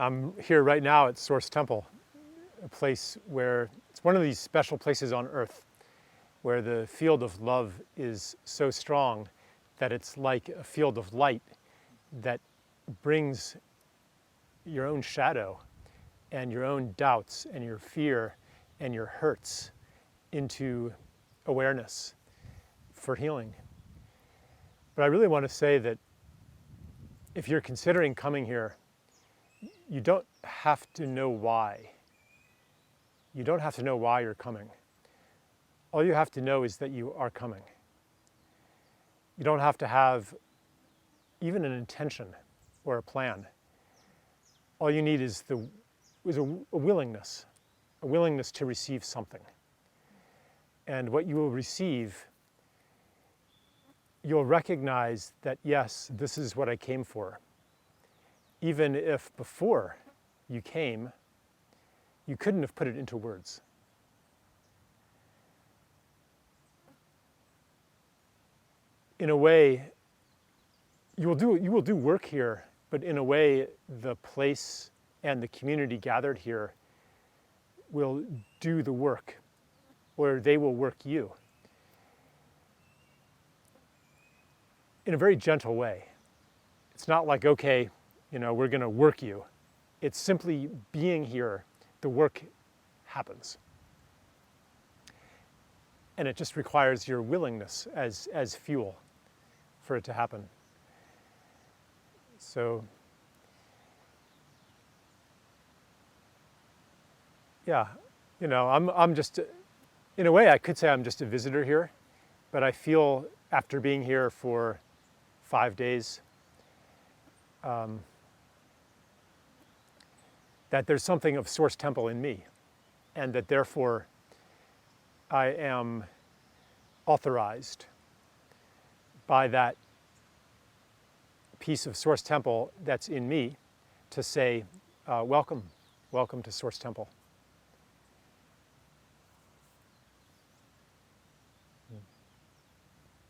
I'm here right now at Source Temple, a place where it's one of these special places on earth where the field of love is so strong that it's like a field of light that brings your own shadow and your own doubts and your fear and your hurts into awareness for healing. But I really want to say that if you're considering coming here, you don't have to know why. You don't have to know why you're coming. All you have to know is that you are coming. You don't have to have even an intention or a plan. All you need is a willingness to receive something. And what you will receive, you'll recognize that, yes, this is what I came for. Even if before you came, you couldn't have put it into words. In a way, you will do work here, but in a way, the place and the community gathered here will do the work, or they will work you in a very gentle way. It's not like, okay, we're going to work you. It's simply being here, the work happens. And it just requires your willingness as fuel for it to happen. So, yeah, I'm just, in a way I could say I'm just a visitor here, but I feel after being here for 5 days, that there's something of Source Temple in me, and that therefore I am authorized by that piece of Source Temple that's in me to say, welcome to Source Temple.